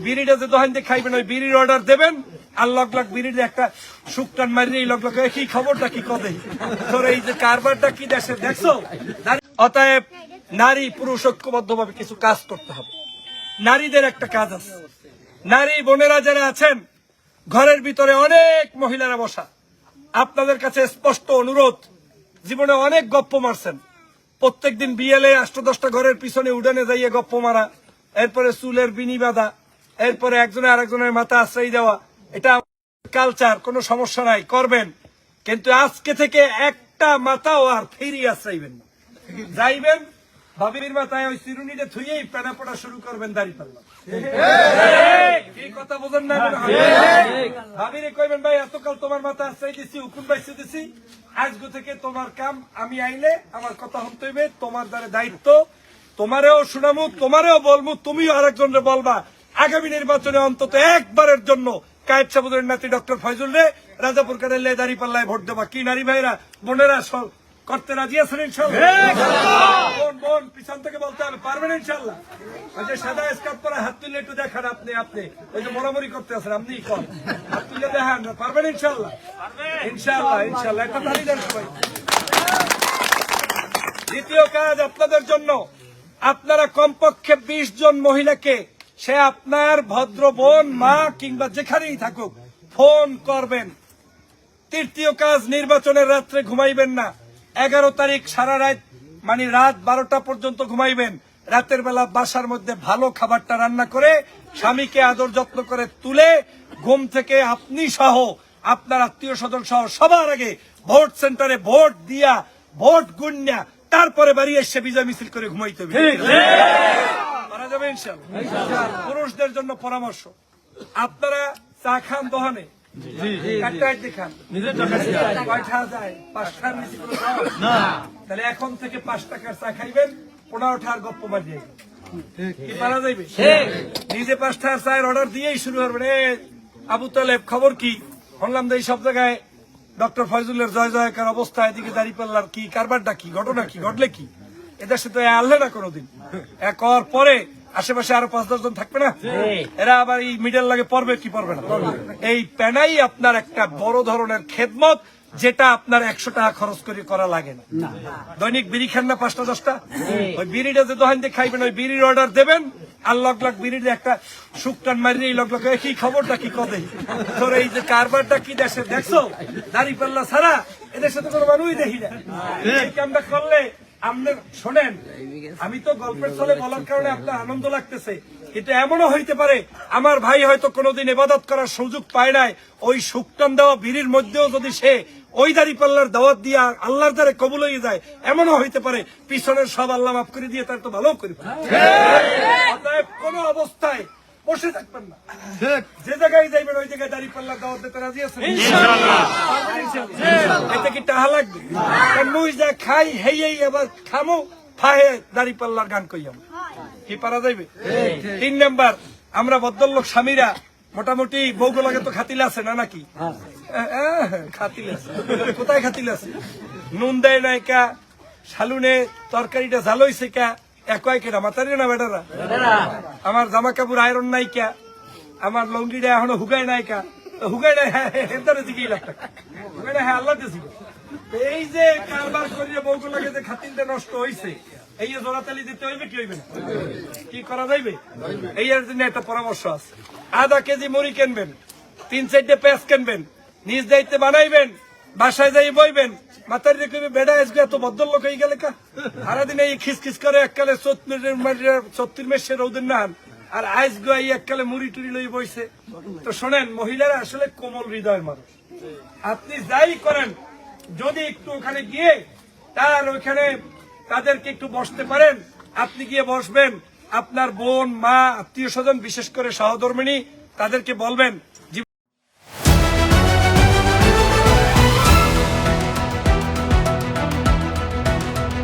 বিড়িটা যে দোকান দিয়ে খাইবেন ওই বিড়ির অর্ডার দেবেন আর লগ লগ বিড়ির একটা শুকটান মারিয়ে এই লগ লগ কি খবরটা কি কবে তোর এই যে কারবারটা কি দেশে দেখছো। অতএব নারী পুরুষ ঐক্যবদ্ধ ভাবে কিছু কাজ করতে হবে। নারীদের একটা কাজ আছে, নারী বোনেরা যারা আছেন ঘরের ভিতরে অনেক মহিলারা বসা, আপনাদের কাছে স্পষ্ট অনুরোধ, জীবনে অনেক গপ্প মারছেন, প্রত্যেকদিন বিয়েলে 8-10টা ঘরের পিছনে উডানে যাইয়ে গপ্প মারা, এরপরে চুলের বিনি বাঁধা, এরপরে একজনে আরেকজনের মাথা আশ্রয় দেওয়া, এটা কালচার, কোনো সমস্যা নাই, করবেন। কিন্তু আজকে থেকে একটা মাথাও আর ফিরি আশ্রাইবেন না, যাইবেন ভাবির মাথায় ওই চিরুনিটা থুইয়েই পেনা পড়া শুরু করবেন দাড়ি পাল্লা। এই কথা বোঝেন না? ভাবিরে কইবেন ভাই এতকাল তোমার মাথা আশ্রয় দিছি, হুকুম বাইছে দিছি, আজকে থেকে তোমার কাম আমি আইলে আমার কথা শুনতে হইবে, তোমার দ্বারা দায়িত্ব, তোমারেও শুনামু, তোমারেও বলবো, তুমিও আরেকজনরে বলবা। আগামী নির্বাচনে অন্তত একবারের জন্য কায়েদ সাহেবের নাতি ডক্টর ফয়জুল রে রাজাপুর কাটালে দাঁড়ি পাল্লায় ভোট দেবা। কি নারী ভাইরা বোনেরা করতে রাজি আছেন ইনশাল্লাহ? বোন পিছন থেকে বলতে হবে পারবেন ইনশাল্লাহ? ওই যে সাদা স্কার্ট পরা হাত তুলে একটু দেখান, আপনি ওই যে মরামরি করতে আছেন, আপনি কর হাত তুলে দেখান, পারবেন ইনশাল্লাহ? ইনশাল্লাহ ইনশাল্লাহ, একটা তালি দেন সবাই। দ্বিতীয় কাজ আপনাদের জন্য, আপনারা কমপক্ষে 20 জন মহিলাকে, সে আপনার ভদ্র বোন, মা কিংবা যেখানেই থাকুক, ফোন করবেন। তৃতীয় কাজ, নির্বাচনের রাত্রে ঘুমাইবেন না। 11 তারিখ সারা রাত, মানে রাত 12টা পর্যন্ত ঘুমাইবেন। রাতের বেলা বাসার মধ্যে ভালো খাবারটা রান্না করে স্বামীকে আদর যত্ন করে তুলে ঘুম থেকে আপনি সহ আপনার আত্মীয় স্বজন সহ সবার আগে ভোট সেন্টারে ভোট দিয়া ভোট গুন্যা তারপরে বাড়ি এসে বিজয় মিছিল করে ঘুমাইতে হবে। মারা যাবে ইনশাআল্লাহ। পুরুষদের জন্য পরামর্শ, আপনারা চা খান দোকানে, তাহলে এখন থেকে 5 টাকার চা খাইবেন, 15 টাকার গপ্প বাজিয়ে পারা যাইবে। নিজে 5 টাকার চায়ের অর্ডার দিয়েই শুরু করবেন, আবু তালেব খবর কি, শুনলাম যে এই সব জায়গায় ডক্টর ফয়জুলের জয় জয়কার অবস্থা, এদিকে দাঁড়িপাল্লার কি কারবারটা কি, ঘটনা কি, ঘটলে কি, এদের সাথে আনলে না কোনোদিন। এক হওয়ার পরে আশেপাশে আরো 5-10 জন থাকবে না, এরা আবার এই মিডল লাগে পড়বে কি পড়বে না। এই পেনাই আপনার একটা বড় ধরনের খেদমত, যেটা আপনার 100 টাকা খরচ করে করা লাগে না। দৈনিক বিড়ি খান না 5টা-10টা, ওই বিড়িটা যে দোকান দিয়ে খাইবেন ওই বিড়ির অর্ডার দেবেন আর লগ লগ বিড়ির একটা শুকটান মারিয়ে এই লগ লগ কি খবরটা কি কবে তোর এই যে কারবারটা কি দেশে দেখছো। দাড়ি পাল্লা ছাড়া এদের সাথে কোনো মানুষই দেখি না। এই কামটা করলে আপনার শোনেন, আমি তো গল্পের ছলে বলার কারণে আপনার আনন্দ লাগতেছে, কিন্তু এমনও হইতে পারে আমার ভাই হয়তো কোনোদিন ইবাদত করার সুযোগ পায় নাই, ওই শুকটান দেওয়া বিড়ির মধ্যেও যদি সে ওই দাড়ি পাল্লার দাওয়াত দিয়া আল্লাহর দ্বারে কবুল হয়ে যায়, এমনও হইতে পারে পিছনের সব আল্লাহ মাফ করে দিয়ে তার তো ভালো করি। অতএব কোন অবস্থায় বসে থাকবেন না, যে জায়গায় যাইবেন ওই জায়গায় দাড়ি পাল্লার দাওয়াত দিতে রাজি আছেন ইনশাআল্লাহ? এতে কি টাহা লাগবে? মুই যা খাই হেই আবার খামো ফাহে দাড়ি পাল্লার গান কইয়াম, কি পারা যাইবে? 3 নাম্বার, আমরা ভদ্রলোক স্বামীরা মোটামুটি বউগুলোকে তো খাতিলে আছে না নাকি? খাতিলে আছে, কোথায় খাতিলে আছে? নুন দেয় নাই কা, শালুনে তরকারিটা ঝাল হইছে কা, একই কেনা মাতারি না বেটারা, আমার জামা কাপড় আয়রন নাই কা, আমার লঙ্গিটা এখনো হুগাই নাই কা, হুগাই নাই হেদারে দিকেই লাখ টাকা হুগাই নাই, হ্যাঁ আল্লাহ দিয়েছিল। এই যে কারবার করিয়ে বউগুলোকে যে খাতিলটা নষ্ট হয়েছে, এই জোড়াতালি দিতে হইবে কি হইবে না? কি করা যাইবে? এই জন্য একটা পরামর্শ আছে, আধা কেজি মুড়ি কিনবেন, 3-4টে পেঁয়াজ কিনবেন, নিজ দায়িত্বে বানাইবেন, বাসায় যাই বইবেন, মাথার রেখে বেড়া আসবে এত ভদ্রলোক হয়ে গেলে কা, সারাদিন এই খিসখিস করে এককালে 34 মেসে রৌদের নান, আর আইস গাই এককালে মুড়ি টুড়ি লই বইছে। তো শোনেন, মহিলারা আসলে কোমল হৃদয়ের মানুষ, আপনি যাই করেন যদি একটু ওখানে গিয়ে তার ওইখানে তাদেরকে একটু বসতে পারেন, আপনি গিয়ে বসবেন, আপনার বোন, মা, আত্মীয় স্বজন, বিশেষ করে সহধর্মিণী, তাদেরকে বলবেন জীবন